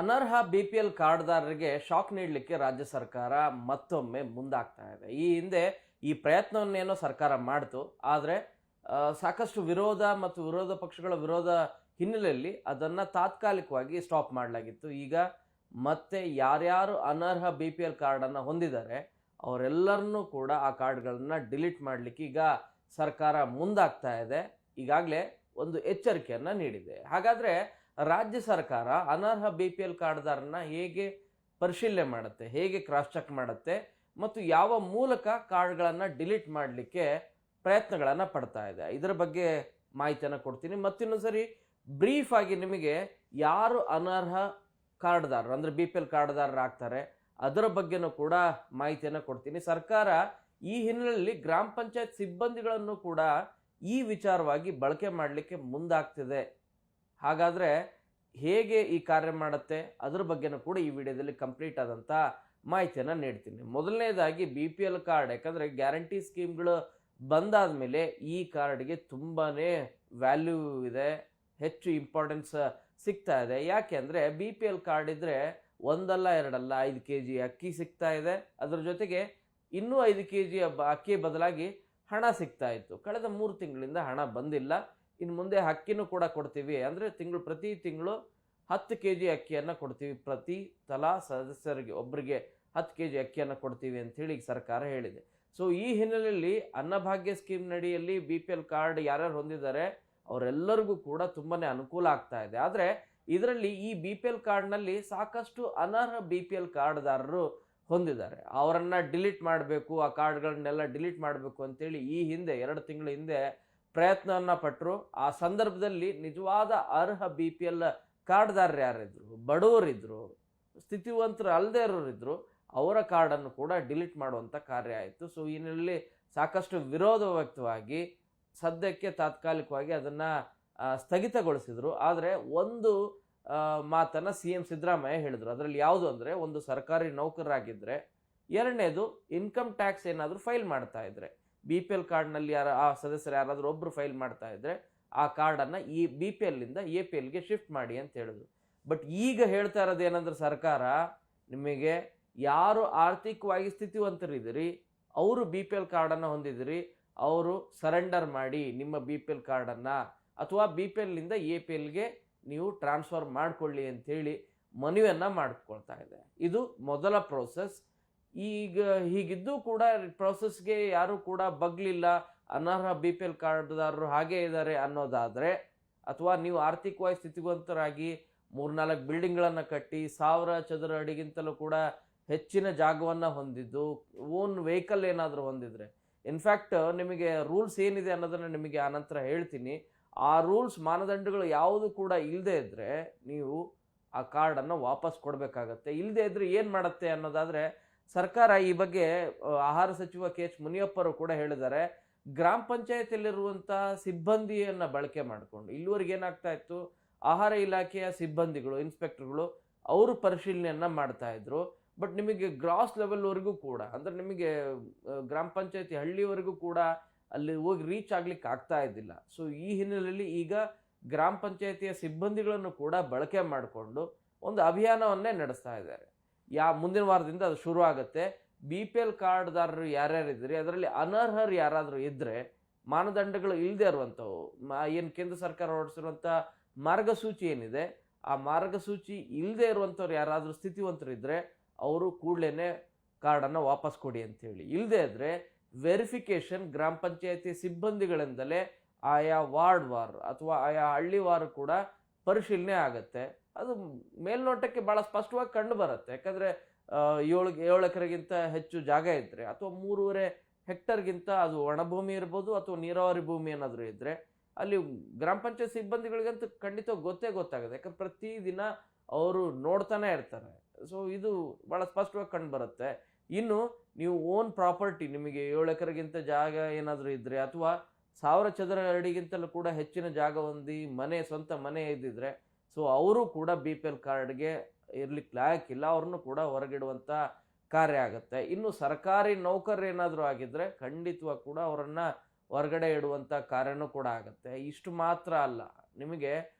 ಅನರ್ಹ BPL ಕಾರ್ಡ್ದಾರರಿಗೆ shock ನೀಡಲಿಕ್ಕೆ ರಾಜ್ಯ ಸರ್ಕಾರ ಮತ್ತೊಮ್ಮೆ ಮುಂದಾಗ್ತಾ ಇದೆ. ಈ ಹಿಂದೆ ಈ ಪ್ರಯತ್ನವನ್ನೇನೋ ಸರ್ಕಾರ ಮಾಡ್ತು. ಆದರೆ ಸಾಕಷ್ಟು ವಿರೋಧ ಮತ್ತು ವಿರೋಧ ಪಕ್ಷಗಳ ವಿರೋಧ ಹಿನ್ನೆಲೆಯಲ್ಲಿ ಅದನ್ನು ತಾತ್ಕಾಲಿಕವಾಗಿ ಸ್ಟಾಪ್ ಮಾಡಲಾಗಿತ್ತು. ಈಗ ಮತ್ತೆ ಯಾರ್ಯಾರು ಅನರ್ಹ BPL ಕಾರ್ಡನ್ನು ಹೊಂದಿದ್ದಾರೆ ಅವರೆಲ್ಲರನ್ನೂ ಕೂಡ ಆ ಕಾರ್ಡ್ಗಳನ್ನು ಡಿಲೀಟ್ ಮಾಡಲಿಕ್ಕೆ ಈಗ ಸರ್ಕಾರ ಮುಂದಾಗ್ತಾ ಇದೆ. ಈಗಾಗಲೇ ಒಂದು ಎಚ್ಚರಿಕೆಯನ್ನು ನೀಡಿದೆ. ಹಾಗಾದರೆ ರಾಜ್ಯ ಸರ್ಕಾರ ಅನರ್ಹ BPL ಕಾರ್ಡ್ದಾರನ್ನ ಹೇಗೆ ಪರಿಶೀಲನೆ ಮಾಡುತ್ತೆ, ಹೇಗೆ ಕ್ರಾಸ್ ಚೆಕ್ ಮಾಡುತ್ತೆ ಮತ್ತು ಯಾವ ಮೂಲಕ ಕಾರ್ಡ್ಗಳನ್ನು ಡಿಲೀಟ್ ಮಾಡಲಿಕ್ಕೆ ಪ್ರಯತ್ನಗಳನ್ನು ಪಡ್ತಾ ಇದೆ, ಇದರ ಬಗ್ಗೆ ಮಾಹಿತಿಯನ್ನು ಕೊಡ್ತೀನಿ. ಮತ್ತಿನ್ನೊಂದು ಸರಿ ಬ್ರೀಫ್ ಆಗಿ ನಿಮಗೆ ಯಾರು ಅನರ್ಹ ಕಾರ್ಡ್ದಾರರು ಅಂದರೆ BPL ಕಾರ್ಡ್ದಾರರು ಆಗ್ತಾರೆ ಅದರ ಬಗ್ಗೆನೂ ಕೂಡ ಮಾಹಿತಿಯನ್ನು ಕೊಡ್ತೀನಿ. ಸರ್ಕಾರ ಈ ಹಿನ್ನೆಲೆಯಲ್ಲಿ ಗ್ರಾಮ ಪಂಚಾಯತ್ ಸಿಬ್ಬಂದಿಗಳನ್ನು ಕೂಡ ಈ ವಿಚಾರವಾಗಿ ಬಳಕೆ ಮಾಡಲಿಕ್ಕೆ ಮುಂದಾಗ್ತಿದೆ. ಹಾಗಾದರೆ ಹೇಗೆ ಈ ಕಾರ್ಯ ಮಾಡುತ್ತೆ ಅದರ ಬಗ್ಗೆನೂ ಕೂಡ ಈ ವಿಡಿಯೋದಲ್ಲಿ ಕಂಪ್ಲೀಟ್ ಆದಂಥ ಮಾಹಿತಿಯನ್ನು ನೀಡ್ತೀನಿ. ಮೊದಲನೇದಾಗಿ BPL ಕಾರ್ಡ್, ಯಾಕಂದರೆ ಗ್ಯಾರಂಟಿ ಸ್ಕೀಮ್ಗಳು ಬಂದಾದ ಮೇಲೆ ಈ ಕಾರ್ಡ್ಗೆ ತುಂಬಾ ವ್ಯಾಲ್ಯೂ ಇದೆ, ಹೆಚ್ಚು ಇಂಪಾರ್ಟೆನ್ಸ್ ಸಿಗ್ತಾ ಇದೆ. ಯಾಕೆ ಅಂದರೆ BPL ಕಾರ್ಡ್ ಇದ್ದರೆ ಒಂದಲ್ಲ ಎರಡಲ್ಲ 5 kg ಅಕ್ಕಿ ಸಿಗ್ತಾ ಇದೆ. ಅದರ ಜೊತೆಗೆ ಇನ್ನೂ 5 kg ಅಕ್ಕಿ ಬದಲಾಗಿ ಹಣ ಸಿಗ್ತಾ ಇತ್ತು. ಕಳೆದ 3 ತಿಂಗಳಿಂದ ಹಣ ಬಂದಿಲ್ಲ. ಇನ್ನು ಮುಂದೆ ಅಕ್ಕಿನೂ ಕೂಡ ಕೊಡ್ತೀವಿ, ಅಂದರೆ ಪ್ರತಿ ತಿಂಗಳು 10 kg ಅಕ್ಕಿಯನ್ನು ಕೊಡ್ತೀವಿ, ಪ್ರತಿ ತಲಾ ಸದಸ್ಯರಿಗೆ ಒಬ್ಬರಿಗೆ 10 kg ಅಕ್ಕಿಯನ್ನು ಕೊಡ್ತೀವಿ ಅಂಥೇಳಿ ಈಗ ಸರ್ಕಾರ ಹೇಳಿದೆ. ಸೊ ಈ ಹಿನ್ನೆಲೆಯಲ್ಲಿ ಅನ್ನಭಾಗ್ಯ ಸ್ಕೀಮ್ ನಡಿಯಲ್ಲಿ BPL ಕಾರ್ಡ್ ಯಾರ್ಯಾರು ಹೊಂದಿದ್ದಾರೆ ಅವರೆಲ್ಲರಿಗೂ ಕೂಡ ತುಂಬಾ ಅನುಕೂಲ ಆಗ್ತಾ ಇದೆ. ಆದರೆ ಇದರಲ್ಲಿ ಈ BPL ಕಾರ್ಡ್ನಲ್ಲಿ ಸಾಕಷ್ಟು ಅನರ್ಹ BPL ಕಾರ್ಡ್ದಾರರು ಹೊಂದಿದ್ದಾರೆ. ಅವರನ್ನು ಡಿಲೀಟ್ ಮಾಡಬೇಕು, ಆ ಕಾರ್ಡ್ಗಳನ್ನೆಲ್ಲ ಡಿಲೀಟ್ ಮಾಡಬೇಕು ಅಂತೇಳಿ ಈ ಹಿಂದೆ 2 ತಿಂಗಳ ಹಿಂದೆ ಪ್ರಯತ್ನವನ್ನು ಪಟ್ಟರು. ಆ ಸಂದರ್ಭದಲ್ಲಿ ನಿಜವಾದ ಅರ್ಹ BPL ಕಾರ್ಡ್ದಾರರು ಯಾರಿದ್ರು, ಬಡವರಿದ್ದರು, ಸ್ಥಿತಿವಂತರು ಅಲ್ಲದೇ ಇರೋರಿದ್ದರು, ಅವರ ಕಾರ್ಡನ್ನು ಕೂಡ ಡಿಲೀಟ್ ಮಾಡುವಂಥ ಕಾರ್ಯ ಆಯಿತು. ಸೊ ಈ ನಿಟ್ಟಿನಲ್ಲಿ ಸಾಕಷ್ಟು ವಿರೋಧ ವ್ಯಕ್ತವಾಗಿ ಸದ್ಯಕ್ಕೆ ತಾತ್ಕಾಲಿಕವಾಗಿ ಅದನ್ನು ಸ್ಥಗಿತಗೊಳಿಸಿದರು. ಆದರೆ ಒಂದು ಮಾತನ್ನು CM ಸಿದ್ದರಾಮಯ್ಯ ಹೇಳಿದರು. ಅದರಲ್ಲಿ ಯಾವುದು ಅಂದರೆ, ಒಂದು ಸರ್ಕಾರಿ ನೌಕರರಾಗಿದ್ದರೆ, ಎರಡನೇದು ಇನ್ಕಮ್ ಟ್ಯಾಕ್ಸ್ ಏನಾದರೂ ಫೈಲ್ ಮಾಡ್ತಾ ಇದ್ದರೆ, BPL ಕಾರ್ಡ್ನಲ್ಲಿ ಆ ಸದಸ್ಯರು ಯಾರಾದರೂ ಒಬ್ಬರು ಫೈಲ್ ಮಾಡ್ತಾ ಇದ್ದರೆ ಆ ಕಾರ್ಡನ್ನು ಈ BPLನಿಂದ APLಗೆ ಶಿಫ್ಟ್ ಮಾಡಿ ಅಂತ ಹೇಳಿದ್ರು. ಬಟ್ ಈಗ ಹೇಳ್ತಾ ಇರೋದು ಏನಂದ್ರೆ ಸರ್ಕಾರ, ನಿಮಗೆ ಯಾರು ಆರ್ಥಿಕವಾಗಿ ಸ್ಥಿತಿವಂತರಿದ್ದೀರಿ ಅವರು BPL ಕಾರ್ಡನ್ನು ಹೊಂದಿದಿರಿ, ಅವರು ಸರೆಂಡರ್ ಮಾಡಿ ನಿಮ್ಮ BPL ಕಾರ್ಡನ್ನು, ಅಥವಾ BPLನಿಂದ APLಗೆ ನೀವು ಟ್ರಾನ್ಸ್ಫರ್ ಮಾಡಿಕೊಳ್ಳಿ ಅಂಥೇಳಿ ಮನವಿಯನ್ನು ಮಾಡಿಕೊಳ್ತಾ ಇದೆ. ಇದು ಮೊದಲ ಪ್ರೋಸೆಸ್. ಈಗ ಹೀಗಿದ್ದು ಕೂಡ ಪ್ರೋಸೆಸ್ಗೆ ಯಾರೂ ಕೂಡ ಬಗ್ಲಿಲ್ಲ, ಅನರ್ಹ BPL ಕಾರ್ಡ್ದಾರರು ಹಾಗೇ ಇದ್ದಾರೆ ಅನ್ನೋದಾದರೆ, ಅಥವಾ ನೀವು ಆರ್ಥಿಕವಾಗಿ ಸ್ಥಿತಿವಂತರಾಗಿ 3-4 ಬಿಲ್ಡಿಂಗ್ಗಳನ್ನು ಕಟ್ಟಿ 1000 ಚದರ ಅಡಿಗಿಂತಲೂ ಕೂಡ ಹೆಚ್ಚಿನ ಜಾಗವನ್ನು ಹೊಂದಿದ್ದು, ಓನ್ ವೆಹಿಕಲ್ ಏನಾದರೂ ಹೊಂದಿದರೆ, ಇನ್ಫ್ಯಾಕ್ಟ್ ನಿಮಗೆ ರೂಲ್ಸ್ ಏನಿದೆ ಅನ್ನೋದನ್ನು ನಿಮಗೆ ಆನಂತರ ಹೇಳ್ತೀನಿ. ಆ ರೂಲ್ಸ್ ಮಾನದಂಡಗಳು ಯಾವುದು ಕೂಡ ಇಲ್ಲದೇ ಇದ್ದರೆ ನೀವು ಆ ಕಾರ್ಡನ್ನು ವಾಪಸ್ ಕೊಡಬೇಕಾಗತ್ತೆ. ಇಲ್ಲದೇ ಇದ್ದರೆ ಏನು ಮಾಡುತ್ತೆ ಅನ್ನೋದಾದರೆ, ಸರ್ಕಾರ ಈ ಬಗ್ಗೆ ಆಹಾರ ಸಚಿವ KH ಮುನಿಯಪ್ಪರು ಕೂಡ ಹೇಳಿದ್ದಾರೆ. ಗ್ರಾಮ ಪಂಚಾಯತಿಯಲ್ಲಿರುವಂಥ ಸಿಬ್ಬಂದಿಯನ್ನು ಬಳಕೆ ಮಾಡಿಕೊಂಡು, ಇಲ್ಲಿವರೆಗೆ ಏನಾಗ್ತಾ ಇತ್ತು, ಆಹಾರ ಇಲಾಖೆಯ ಸಿಬ್ಬಂದಿಗಳು, ಇನ್ಸ್ಪೆಕ್ಟರ್ಗಳು ಅವರು ಪರಿಶೀಲನೆಯನ್ನು ಮಾಡ್ತಾ ಇದ್ರು. ಬಟ್ ನಿಮಗೆ ಗ್ರಾಸ್ ಲೆವೆಲ್ವರೆಗೂ ಕೂಡ, ಅಂದರೆ ನಿಮಗೆ ಗ್ರಾಮ ಪಂಚಾಯತಿ ಹಳ್ಳಿವರೆಗೂ ಕೂಡ ಅಲ್ಲಿ ಹೋಗಿ ರೀಚ್ ಆಗ್ಲಿಕ್ಕೆ ಆಗ್ತಾ ಇದ್ದಿಲ್ಲ. ಸೊ ಈ ಹಿನ್ನೆಲೆಯಲ್ಲಿ ಈಗ ಗ್ರಾಮ ಪಂಚಾಯತಿಯ ಸಿಬ್ಬಂದಿಗಳನ್ನು ಕೂಡ ಬಳಕೆ ಮಾಡಿಕೊಂಡು ಒಂದು ಅಭಿಯಾನವನ್ನೇ ನಡೆಸ್ತಾ ಇದ್ದಾರೆ. ಮುಂದಿನ ವಾರದಿಂದ ಅದು ಶುರು ಆಗುತ್ತೆ. BPL ಕಾರ್ಡ್ದಾರರು ಯಾರ್ಯಾರಿದ್ರಿ ಅದರಲ್ಲಿ ಅನರ್ಹರು ಯಾರಾದರೂ ಇದ್ದರೆ, ಮಾನದಂಡಗಳು ಇಲ್ಲದೆ ಇರುವಂಥವು, ಏನು ಕೇಂದ್ರ ಸರ್ಕಾರ ಹೊರಡಿಸಿರುವಂಥ ಮಾರ್ಗಸೂಚಿ ಏನಿದೆ ಆ ಮಾರ್ಗಸೂಚಿ ಇಲ್ಲದೆ ಇರುವಂಥವ್ರು ಯಾರಾದರೂ ಸ್ಥಿತಿವಂತರಿದ್ದರೆ ಅವರು ಕೂಡಲೇ ಕಾರ್ಡನ್ನು ವಾಪಸ್ ಕೊಡಿ ಅಂಥೇಳಿ. ಇಲ್ಲದೇ ಇದ್ದರೆ ವೆರಿಫಿಕೇಷನ್ ಗ್ರಾಮ ಪಂಚಾಯತಿ ಸಿಬ್ಬಂದಿಗಳಿಂದಲೇ ಆಯಾ ವಾರ್ಡ್ ಅಥವಾ ಆಯಾ ಹಳ್ಳಿವಾರು ಕೂಡ ಪರಿಶೀಲನೆ ಆಗುತ್ತೆ. ಅದು ಮೇಲ್ನೋಟಕ್ಕೆ ಭಾಳ ಸ್ಪಷ್ಟವಾಗಿ ಕಂಡು ಬರುತ್ತೆ. ಯಾಕಂದರೆ 7 ಎಕರೆಗಿಂತ ಹೆಚ್ಚು ಜಾಗ ಇದ್ದರೆ, ಅಥವಾ 3.5 ಹೆಕ್ಟರ್ಗಿಂತ ಅದು ಒಣಭೂಮಿ ಇರ್ಬೋದು ಅಥವಾ ನೀರಾವರಿ ಭೂಮಿ ಏನಾದರೂ ಇದ್ದರೆ, ಅಲ್ಲಿ ಗ್ರಾಮ ಪಂಚಾಯತ್ ಸಿಬ್ಬಂದಿಗಳಿಗಂತೂ ಖಂಡಿತ ಗೊತ್ತಾಗುತ್ತೆ. ಯಾಕಂದ್ರೆ ಪ್ರತಿದಿನ ಅವರು ನೋಡ್ತಾನೆ ಇರ್ತಾರೆ. ಸೊ ಇದು ಭಾಳ ಸ್ಪಷ್ಟವಾಗಿ ಕಂಡು ಬರುತ್ತೆ. ಇನ್ನು ನೀವು ಓನ್ ಪ್ರಾಪರ್ಟಿ, ನಿಮಗೆ 7 ಎಕರೆಗಿಂತ ಜಾಗ ಏನಾದರೂ ಇದ್ದರೆ, ಅಥವಾ 1000 ಚದರ ಅಡಿಗಿಂತಲೂ ಕೂಡ ಹೆಚ್ಚಿನ ಜಾಗ ಹೊಂದಿ ಸ್ವಂತ ಮನೆ ಇದ್ದಿದ್ರೆ, ಸೊ ಅವರು ಕೂಡ BPL ಕಾರ್ಡ್ಗೆ ಇರ್ಲಿಕ್ಕೆ ಲಾಯಕ್ಕಿಲ್ಲ, ಅವ್ರನ್ನೂ ಕೂಡ ಹೊರಗಿಡುವಂಥ ಕಾರ್ಯ ಆಗುತ್ತೆ. ಇನ್ನು ಸರ್ಕಾರಿ ನೌಕರರು ಏನಾದರೂ ಆಗಿದ್ದರೆ ಖಂಡಿತವಾಗಿ ಕೂಡ ಅವರನ್ನು ಹೊರಗಡೆ ಇಡುವಂಥ ಕಾರ್ಯನೂ ಕೂಡ ಆಗುತ್ತೆ. ಇಷ್ಟು ಮಾತ್ರ ಅಲ್ಲ, ನಿಮಗೆ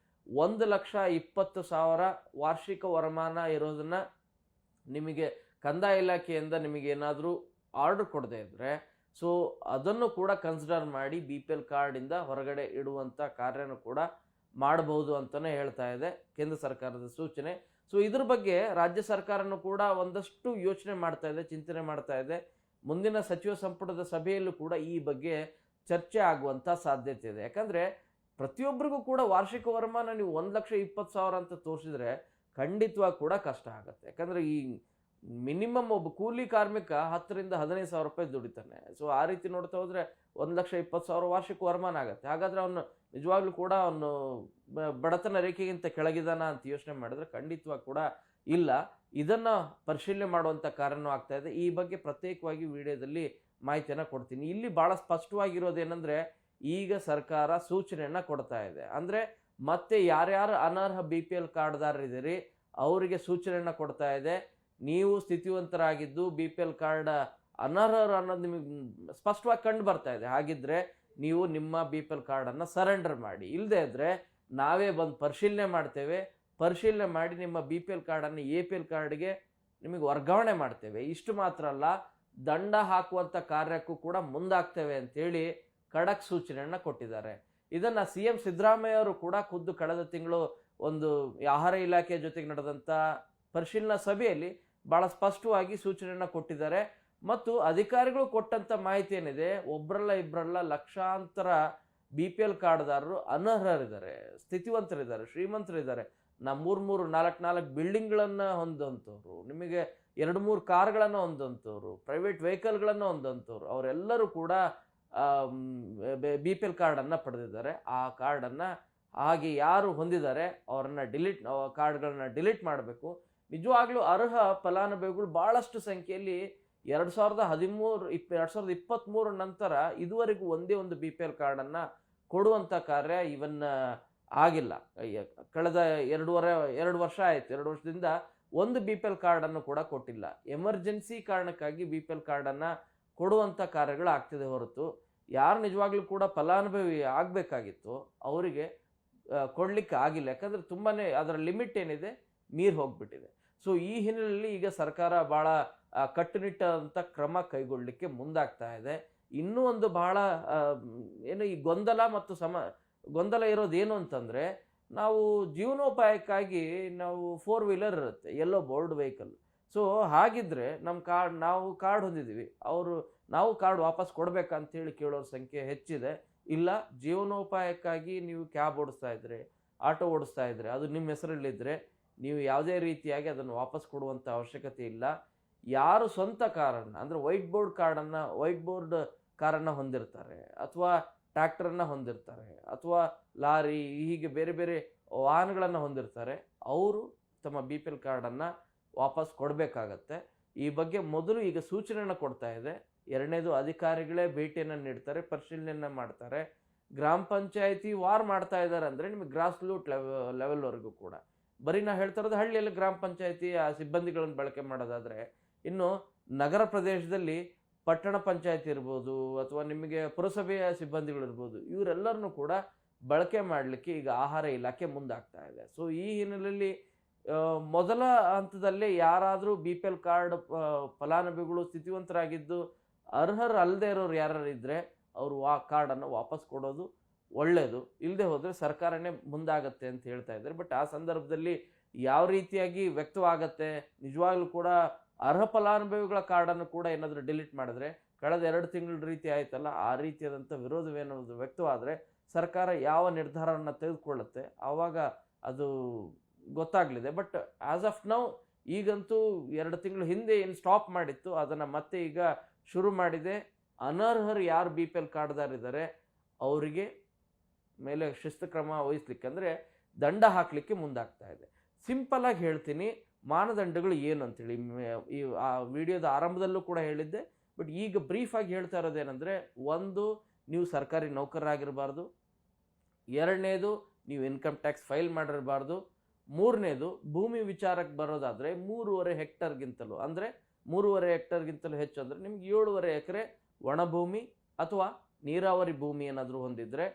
1,20,000 ವಾರ್ಷಿಕ ವರಮಾನ ಇರೋದನ್ನ ನಿಮಗೆ ಕಂದಾಯ ಇಲಾಖೆಯಿಂದ ನಿಮಗೆ ಏನಾದರೂ ಆರ್ಡರ್ ಕೊಡದೇ ಇದ್ದರೆ ಸೊ ಅದನ್ನು ಕೂಡ ಕನ್ಸಿಡರ್ ಮಾಡಿ BPL ಕಾರ್ಡಿಂದ ಹೊರಗಡೆ ಇಡುವಂಥ ಕಾರ್ಯನೂ ಕೂಡ ಮಾಡಬಹುದು ಅಂತಲೇ ಹೇಳ್ತಾ ಇದೆ ಕೇಂದ್ರ ಸರ್ಕಾರದ ಸೂಚನೆ. ಸೊ ಇದ್ರ ಬಗ್ಗೆ ರಾಜ್ಯ ಸರ್ಕಾರನೂ ಕೂಡ ಒಂದಷ್ಟು ಯೋಚನೆ ಮಾಡ್ತಾ ಇದೆ, ಚಿಂತನೆ ಮಾಡ್ತಾ ಇದೆ. ಮುಂದಿನ ಸಚಿವ ಸಂಪುಟದ ಸಭೆಯಲ್ಲೂ ಕೂಡ ಈ ಬಗ್ಗೆ ಚರ್ಚೆ ಆಗುವಂಥ ಸಾಧ್ಯತೆ ಇದೆ. ಯಾಕಂದರೆ ಪ್ರತಿಯೊಬ್ಬರಿಗೂ ಕೂಡ ವಾರ್ಷಿಕ ವರಮಾನ ನೀವು 1,20,000 ಅಂತ ತೋರಿಸಿದ್ರೆ ಖಂಡಿತವಾಗಿ ಕೂಡ ಕಷ್ಟ ಆಗುತ್ತೆ. ಯಾಕಂದರೆ ಈ ಮಿನಿಮಮ್ ಒಬ್ಬ ಕೂಲಿ ಕಾರ್ಮಿಕ 10,000 ರಿಂದ 15,000 ರೂಪಾಯಿ ದುಡಿತಾನೆ. ಸೊ ಆ ರೀತಿ ನೋಡ್ತಾ ಹೋದರೆ 1,20,000 ವಾರ್ಷಿಕ ವರಮಾನ ಆಗುತ್ತೆ. ಹಾಗಾದರೆ ಅವನು ನಿಜವಾಗ್ಲೂ ಕೂಡ ಅವನು ಬಡತನ ರೇಖೆಗಿಂತ ಕೆಳಗಿದಾನ ಅಂತ ಯೋಚನೆ ಮಾಡಿದ್ರೆ ಖಂಡಿತವಾಗಿ ಕೂಡ ಇಲ್ಲ. ಇದನ್ನು ಪರಿಶೀಲನೆ ಮಾಡುವಂಥ ಕಾರ್ಯನೂ ಆಗ್ತಾ ಇದೆ. ಈ ಬಗ್ಗೆ ಪ್ರತ್ಯೇಕವಾಗಿ ವಿಡಿಯೋದಲ್ಲಿ ಮಾಹಿತಿಯನ್ನು ಕೊಡ್ತೀನಿ. ಇಲ್ಲಿ ಭಾಳ ಸ್ಪಷ್ಟವಾಗಿರೋದೇನೆಂದರೆ ಈಗ ಸರ್ಕಾರ ಸೂಚನೆಯನ್ನು ಕೊಡ್ತಾ ಇದೆ. ಅಂದರೆ ಮತ್ತೆ ಯಾರ್ಯಾರು ಅನರ್ಹ BPL ಕಾರ್ಡ್ದಾರರಿದ್ದೀರಿ ಅವರಿಗೆ ಸೂಚನೆಯನ್ನು ಕೊಡ್ತಾ ಇದೆ. ನೀವು ಸ್ಥಿತಿವಂತರಾಗಿದ್ದು BPL ಕಾರ್ಡ್ ಅನರ್ಹರು ಅನ್ನೋದು ನಿಮಗೆ ಸ್ಪಷ್ಟವಾಗಿ ಕಂಡು ಬರ್ತಾ ಇದೆ. ಹಾಗಿದ್ರೆ ನೀವು ನಿಮ್ಮ BPL ಕಾರ್ಡನ್ನು ಸರೆಂಡರ್ ಮಾಡಿ. ಇಲ್ಲದೇ ಇದ್ದರೆ ನಾವೇ ಬಂದು ಪರಿಶೀಲನೆ ಮಾಡ್ತೇವೆ. ಪರಿಶೀಲನೆ ಮಾಡಿ ನಿಮ್ಮ BPL ಕಾರ್ಡನ್ನು APL ಕಾರ್ಡ್ಗೆ ನಿಮಗೆ ವರ್ಗಾವಣೆ ಮಾಡ್ತೇವೆ. ಇಷ್ಟು ಮಾತ್ರ ಅಲ್ಲ, ದಂಡ ಹಾಕುವಂಥ ಕಾರ್ಯಕ್ಕೂ ಕೂಡ ಮುಂದಾಗ್ತೇವೆ ಅಂತೇಳಿ ಖಡಕ್ ಸೂಚನೆಯನ್ನು ಕೊಟ್ಟಿದ್ದಾರೆ. ಇದನ್ನು CM ಸಿದ್ದರಾಮಯ್ಯ ಅವರು ಕೂಡ ಖುದ್ದು ಕಳೆದ ತಿಂಗಳು ಒಂದು ಆಹಾರ ಇಲಾಖೆ ಜೊತೆಗೆ ನಡೆದಂಥ ಪರಿಶೀಲನಾ ಸಭೆಯಲ್ಲಿ ಭಾಳ ಸ್ಪಷ್ಟವಾಗಿ ಸೂಚನೆಯನ್ನು ಕೊಟ್ಟಿದ್ದಾರೆ. ಮತ್ತು ಅಧಿಕಾರಿಗಳು ಕೊಟ್ಟಂಥ ಮಾಹಿತಿ ಏನಿದೆ, ಒಬ್ಬರಲ್ಲ ಇಬ್ಬರಲ್ಲ ಲಕ್ಷಾಂತರ BPL ಕಾರ್ಡ್ದಾರರು ಅನರ್ಹರಿದ್ದಾರೆ, ಸ್ಥಿತಿವಂತರಿದ್ದಾರೆ, ಶ್ರೀಮಂತರಿದ್ದಾರೆ. 3-4 ಬಿಲ್ಡಿಂಗ್ಗಳನ್ನು ಹೊಂದಂಥವ್ರು, ನಿಮಗೆ 2-3 ಕಾರ್ಗಳನ್ನು ಹೊಂದಂಥವ್ರು, ಪ್ರೈವೇಟ್ ವೆಹಿಕಲ್ಗಳನ್ನು ಹೊಂದಂಥವ್ರು, ಅವರೆಲ್ಲರೂ ಕೂಡ BPL ಕಾರ್ಡನ್ನು ಪಡೆದಿದ್ದಾರೆ. ಆ ಕಾರ್ಡನ್ನು ಹಾಗೆ ಯಾರು ಹೊಂದಿದ್ದಾರೆ ಕಾರ್ಡ್ಗಳನ್ನ ಡಿಲೀಟ್ ಮಾಡಬೇಕು. ನಿಜವಾಗ್ಲೂ ಅರ್ಹ ಫಲಾನುಭವಿಗಳು ಭಾಳಷ್ಟು ಸಂಖ್ಯೆಯಲ್ಲಿ 2023 ನಂತರ ಇದುವರೆಗೂ ಒಂದೇ ಒಂದು BPL ಕಾರ್ಡನ್ನು ಕೊಡುವಂಥ ಕಾರ್ಯ ಆಗಿಲ್ಲ. ಕಳೆದ 2 ವರ್ಷ ಆಯಿತು. 2 ವರ್ಷದಿಂದ ಒಂದು BPL ಕಾರ್ಡನ್ನು ಕೂಡ ಕೊಟ್ಟಿಲ್ಲ. ಎಮರ್ಜೆನ್ಸಿ ಕಾರಣಕ್ಕಾಗಿ BPL ಕಾರ್ಡನ್ನು ಕೊಡುವಂಥ ಕಾರ್ಯಗಳು ಆಗ್ತಿದೆ ಹೊರತು ಯಾರು ನಿಜವಾಗ್ಲೂ ಕೂಡ ಫಲಾನುಭವಿ ಆಗಬೇಕಾಗಿತ್ತು ಅವರಿಗೆ ಕೊಡಲಿಕ್ಕೆ ಆಗಿಲ್ಲ. ಯಾಕಂದರೆ ತುಂಬಾ ಅದರ ಲಿಮಿಟ್ ಏನಿದೆ ಮೀರಿ ಹೋಗ್ಬಿಟ್ಟಿದೆ. ಸೊ ಈ ಹಿನ್ನೆಲೆಯಲ್ಲಿ ಈಗ ಸರ್ಕಾರ ಭಾಳ ಕಟ್ಟುನಿಟ್ಟಾದಂಥ ಕ್ರಮ ಕೈಗೊಳ್ಳಲಿಕ್ಕೆ ಮುಂದಾಗ್ತಾ ಇದೆ. ಇನ್ನೂ ಒಂದು ಬಹಳ ಏನು ಈ ಗೊಂದಲ ಇರೋದೇನು ಅಂತಂದರೆ, ನಾವು ಜೀವನೋಪಾಯಕ್ಕಾಗಿ ನಾವು 4 ವೀಲರ್ ಇರುತ್ತೆ, ಎಲ್ಲೋ ಬೋರ್ಡ್ ವೆಹಿಕಲ್. ಸೊ ಹಾಗಿದ್ರೆ ನಾವು ಕಾರ್ಡ್ ಹೊಂದಿದ್ದೀವಿ, ನಾವು ಕಾರ್ಡ್ ವಾಪಸ್ ಕೊಡಬೇಕಂತೇಳಿ ಕೇಳೋರ ಸಂಖ್ಯೆ ಹೆಚ್ಚಿದೆ. ಇಲ್ಲ, ಜೀವನೋಪಾಯಕ್ಕಾಗಿ ನೀವು ಕ್ಯಾಬ್ ಓಡಿಸ್ತಾ ಇದ್ರೆ, ಆಟೋ ಓಡಿಸ್ತಾ ಇದ್ರೆ, ಅದು ನಿಮ್ಮ ಹೆಸರಲ್ಲಿದ್ದರೆ ನೀವು ಯಾವುದೇ ರೀತಿಯಾಗಿ ಅದನ್ನು ವಾಪಸ್ ಕೊಡುವಂಥ ಅವಶ್ಯಕತೆ ಇಲ್ಲ. ಯಾರು ಸ್ವಂತ ಕಾರನ್ನು ಅಂದರೆ ವೈಟ್ ಬೋರ್ಡ್ ಕಾರನ್ನು ಹೊಂದಿರ್ತಾರೆ, ಅಥವಾ ಟ್ರ್ಯಾಕ್ಟರನ್ನು ಹೊಂದಿರ್ತಾರೆ, ಅಥವಾ ಲಾರಿ, ಹೀಗೆ ಬೇರೆ ಬೇರೆ ವಾಹನಗಳನ್ನು ಹೊಂದಿರ್ತಾರೆ, ಅವರು ತಮ್ಮ BPL ಕಾರ್ಡನ್ನು ವಾಪಸ್ ಕೊಡಬೇಕಾಗತ್ತೆ. ಈ ಬಗ್ಗೆ ಮೊದಲು ಈಗ ಸೂಚನೆಯನ್ನು ಕೊಡ್ತಾ ಇದೆ. ಎರಡನೇದು, ಅಧಿಕಾರಿಗಳೇ ಭೇಟಿಯನ್ನು ನೀಡ್ತಾರೆ, ಪರಿಶೀಲನೆಯನ್ನು ಮಾಡ್ತಾರೆ. ಗ್ರಾಮ ಪಂಚಾಯಿತಿ ಮಾಡ್ತಾ ಇದ್ದಾರೆ ಅಂದರೆ ನಿಮಗೆ ಗ್ರಾಸ್ ರೂಟ್ ಲೆವೆಲ್ವರೆಗೂ ಕೂಡ. ಬರೀ ನಾವು ಹೇಳ್ತಾ ಇರೋದು ಹಳ್ಳಿಯಲ್ಲಿ ಗ್ರಾಮ ಪಂಚಾಯಿತಿ ಸಿಬ್ಬಂದಿಗಳನ್ನು ಬಳಕೆ ಮಾಡೋದಾದರೆ, ಇನ್ನು ನಗರ ಪ್ರದೇಶದಲ್ಲಿ ಪಟ್ಟಣ ಪಂಚಾಯತಿ ಇರ್ಬೋದು, ಅಥವಾ ನಿಮಗೆ ಪುರಸಭೆಯ ಸಿಬ್ಬಂದಿಗಳಿರ್ಬೋದು, ಇವರೆಲ್ಲರನ್ನೂ ಕೂಡ ಬಳಕೆ ಮಾಡಲಿಕ್ಕೆ ಈಗ ಆಹಾರ ಇಲಾಖೆ ಮುಂದಾಗ್ತಾ ಇದೆ. ಸೊ ಈ ಹಿನ್ನೆಲೆಯಲ್ಲಿ ಮೊದಲ ಹಂತದಲ್ಲೇ ಯಾರಾದರೂ BPL ಕಾರ್ಡ್ ಫಲಾನುಭವಿಗಳು ಸ್ಥಿತಿವಂತರಾಗಿದ್ದು ಅರ್ಹರು ಅಲ್ಲದೆ ಇರೋರು ಯಾರು ಇದ್ದರೆ ಅವರು ಕಾರ್ಡನ್ನು ವಾಪಸ್ ಕೊಡೋದು ಒಳ್ಳೆಯದು. ಇಲ್ಲದೆ ಹೋದರೆ ಸರ್ಕಾರನೇ ಮುಂದಾಗತ್ತೆ ಅಂತ ಹೇಳ್ತಾ ಇದ್ದಾರೆ. ಬಟ್ ಆ ಸಂದರ್ಭದಲ್ಲಿ ಯಾವ ರೀತಿಯಾಗಿ ವ್ಯಕ್ತವಾಗತ್ತೆ, ನಿಜವಾಗ್ಲೂ ಕೂಡ ಅರ್ಹ ಫಲಾನುಭವಿಗಳ ಕಾರ್ಡನ್ನು ಕೂಡ ಏನಾದರೂ ಡಿಲೀಟ್ ಮಾಡಿದ್ರೆ ಕಳೆದ 2 ತಿಂಗಳ ರೀತಿ ಆಯ್ತಲ್ಲ, ಆ ರೀತಿಯಾದಂಥ ವಿರೋಧವೇನೋದು ವ್ಯಕ್ತವಾದರೆ ಸರ್ಕಾರ ಯಾವ ನಿರ್ಧಾರವನ್ನು ತೆಗೆದುಕೊಳ್ಳುತ್ತೆ ಆವಾಗ ಅದು ಗೊತ್ತಾಗಲಿದೆ. ಬಟ್ ಆಸ್ ಆಫ್ ನೌ ಈಗಂತೂ 2 ತಿಂಗಳು ಹಿಂದೆ ಏನು ಸ್ಟಾಪ್ ಮಾಡಿತ್ತು ಅದನ್ನು ಮತ್ತೆ ಈಗ ಶುರು ಮಾಡಿದೆ. ಅನರ್ಹರು ಯಾರು BPL ಕಾರ್ಡ್ದಾರಿದ್ದಾರೆ ಅವರಿಗೆ ಮೇಲೆ ಶಿಸ್ತು ಕ್ರಮ ವಹಿಸ್ಲಿಕ್ಕೆ, ಅಂದರೆ ದಂಡ ಹಾಕಲಿಕ್ಕೆ ಮುಂದಾಗ್ತಾ ಇದೆ. ಸಿಂಪಲಾಗಿ ಹೇಳ್ತೀನಿ, ಮಾನದಂಡಗಳು ಏನು ಅಂತೇಳಿ ಆ ವಿಡಿಯೋದ ಆರಂಭದಲ್ಲೂ ಕೂಡ ಹೇಳಿದ್ದೆ. ಬಟ್ ಈಗ ಬ್ರೀಫಾಗಿ ಹೇಳ್ತಾ ಇರೋದೇನೆಂದರೆ, 1, ನೀವು ಸರ್ಕಾರಿ ನೌಕರರಾಗಿರಬಾರ್ದು. 2ನೇದು, ನೀವು ಇನ್ಕಮ್ ಟ್ಯಾಕ್ಸ್ ಫೈಲ್ ಮಾಡಿರಬಾರ್ದು. 3ನೇದು, ಭೂಮಿ ವಿಚಾರಕ್ಕೆ ಬರೋದಾದರೆ 3.5 ಹೆಕ್ಟರ್ಗಿಂತಲೂ, ಅಂದರೆ 3.5 ಹೆಕ್ಟರ್ಗಿಂತಲೂ ಹೆಚ್ಚು ಅಂದರೆ ನಿಮ್ಗೆ 7.5 ಎಕರೆ ಒಣಭೂಮಿ ಅಥವಾ ನೀರಾವರಿ ಭೂಮಿ ಏನಾದರೂ ಹೊಂದಿದ್ರೆ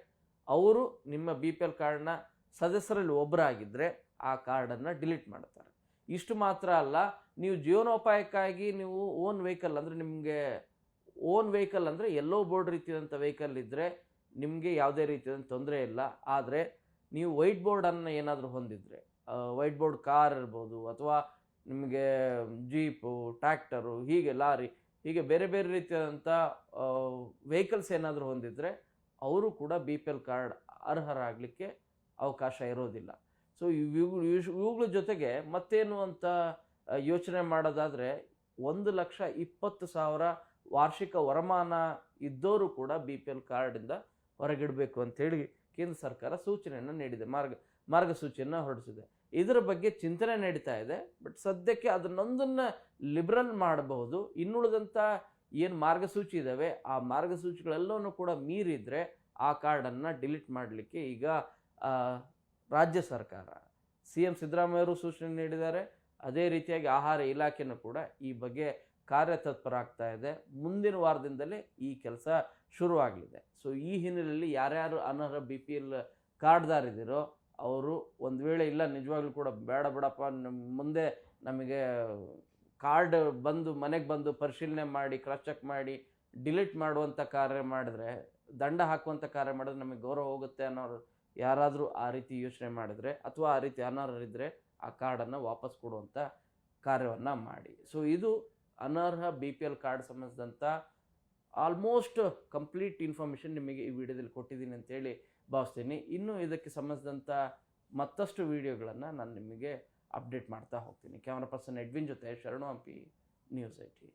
ಅವರು ನಿಮ್ಮ BPL ಕಾರ್ಡ್ನ ಸದಸ್ಯರಲ್ಲಿ ಒಬ್ಬರಾಗಿದ್ದರೆ ಆ ಕಾರ್ಡನ್ನು ಡಿಲೀಟ್ ಮಾಡ್ತಾರೆ. ಇಷ್ಟು ಮಾತ್ರ ಅಲ್ಲ, ನೀವು ಜೀವನೋಪಾಯಕ್ಕಾಗಿ ನೀವು ಓನ್ ವೆಹಿಕಲ್ ಅಂದರೆ ನಿಮಗೆ ಓನ್ ವೆಹಿಕಲ್ ಅಂದರೆ ಎಲ್ಲೋ ಬೋರ್ಡ್ ರೀತಿಯಾದಂಥ ವೆಹಿಕಲ್ ಇದ್ದರೆ ನಿಮಗೆ ಯಾವುದೇ ರೀತಿಯಾದಂಥ ತೊಂದರೆ ಇಲ್ಲ. ಆದರೆ ನೀವು ವೈಟ್ ಬೋರ್ಡನ್ನು ಏನಾದರೂ ಹೊಂದಿದರೆ, ವೈಟ್ ಬೋರ್ಡ್ ಕಾರ್ ಇರ್ಬೋದು ಅಥವಾ ನಿಮಗೆ ಜೀಪು, ಟ್ರ್ಯಾಕ್ಟರು, ಹೀಗೆ ಲಾರಿ, ಹೀಗೆ ಬೇರೆ ಬೇರೆ ರೀತಿಯಾದಂಥ ವೆಹಿಕಲ್ಸ್ ಏನಾದರೂ ಹೊಂದಿದರೆ ಅವರು ಕೂಡ BPL ಕಾರ್ಡ್ ಅರ್ಹರಾಗಲಿಕ್ಕೆ ಅವಕಾಶ ಇರೋದಿಲ್ಲ. ಸೊ ಇವುಗಳ ಜೊತೆಗೆ ಮತ್ತೇನು ಅಂತ ಯೋಚನೆ ಮಾಡೋದಾದರೆ 1,20,000 ವಾರ್ಷಿಕ ವರಮಾನ ಇದ್ದವರು ಕೂಡ BPL ಕಾರ್ಡಿಂದ ಹೊರಗಿಡಬೇಕು ಅಂಥೇಳಿ ಕೇಂದ್ರ ಸರ್ಕಾರ ಸೂಚನೆಯನ್ನು ನೀಡಿದೆ, ಮಾರ್ಗಸೂಚಿಯನ್ನು ಹೊರಡಿಸಿದೆ. ಇದರ ಬಗ್ಗೆ ಚಿಂತನೆ ನಡೀತಾ ಇದೆ. ಬಟ್ ಸದ್ಯಕ್ಕೆ ಅದನ್ನೊಂದನ್ನು ಲಿಬ್ರಲ್ ಮಾಡಬಹುದು. ಇನ್ನುಳಿದಂಥ ಏನು ಮಾರ್ಗಸೂಚಿ ಇದ್ದಾವೆ ಆ ಮಾರ್ಗಸೂಚಿಗಳೆಲ್ಲವೂ ಕೂಡ ಮೀರಿದರೆ ಆ ಕಾರ್ಡನ್ನು ಡಿಲೀಟ್ ಮಾಡಲಿಕ್ಕೆ ಈಗ ರಾಜ್ಯ ಸರ್ಕಾರ, CM ಸಿದ್ದರಾಮಯ್ಯವರು ಸೂಚನೆ ನೀಡಿದ್ದಾರೆ. ಅದೇ ರೀತಿಯಾಗಿ ಆಹಾರ ಇಲಾಖೆನೂ ಕೂಡ ಈ ಬಗ್ಗೆ ಕಾರ್ಯತತ್ಪರ ಇದೆ. ಮುಂದಿನ ವಾರದಿಂದಲೇ ಈ ಕೆಲಸ ಶುರುವಾಗಲಿದೆ. ಸೊ ಈ ಹಿನ್ನೆಲೆಯಲ್ಲಿ ಯಾರ್ಯಾರು ಅನರ್ಹ BPL ಕಾರ್ಡ್ದಾರಿದ್ದೀರೋ ಅವರು ಒಂದು ವೇಳೆ ಇಲ್ಲ ನಿಜವಾಗ್ಲೂ ಕೂಡ ಬೇಡ ಬಿಡಪ್ಪ, ಮುಂದೆ ನಮಗೆ ಕಾರ್ಡ್ ಬಂದು ಮನೆಗೆ ಬಂದು ಪರಿಶೀಲನೆ ಮಾಡಿ ಕ್ರಾಸ್ ಚೆಕ್ ಮಾಡಿ ಡಿಲೀಟ್ ಮಾಡುವಂಥ ಕಾರ್ಯ ಮಾಡಿದ್ರೆ, ದಂಡ ಹಾಕುವಂಥ ಕಾರ್ಯ ಮಾಡಿದ್ರೆ ನಮಗೆ ಗೌರವ ಹೋಗುತ್ತೆ ಅನ್ನೋರು ಯಾರಾದರೂ ಆ ರೀತಿ ಯೋಚನೆ ಮಾಡಿದರೆ ಅಥವಾ ಆ ರೀತಿ ಅನರ್ಹರಿದ್ದರೆ ಆ ಕಾರ್ಡನ್ನು ವಾಪಸ್ ಕೊಡುವಂಥ ಕಾರ್ಯವನ್ನು ಮಾಡಿ. ಸೊ ಇದು ಅನರ್ಹ BPL ಕಾರ್ಡ್ ಸಂಬಂಧಿಸಿದಂಥ ಆಲ್ಮೋಸ್ಟ್ ಕಂಪ್ಲೀಟ್ ಇನ್ಫಾರ್ಮೇಷನ್ ನಿಮಗೆ ಈ ವಿಡಿಯೋದಲ್ಲಿ ಕೊಟ್ಟಿದ್ದೀನಿ ಅಂತೇಳಿ ಭಾವಿಸ್ತೀನಿ. ಇನ್ನೂ ಇದಕ್ಕೆ ಸಂಬಂಧಿಸಿದಂಥ ಮತ್ತಷ್ಟು ವಿಡಿಯೋಗಳನ್ನು ನಾನು ನಿಮಗೆ ಅಪ್ಡೇಟ್ ಮಾಡ್ತಾ ಹೋಗ್ತೀನಿ. ಕ್ಯಾಮ್ರಾ ಪರ್ಸನ್ ಎಡ್ವಿನ್ ಜೊತೆ ಶರಣು ಹಂಪಿ, ನ್ಯೂಸ್ 18.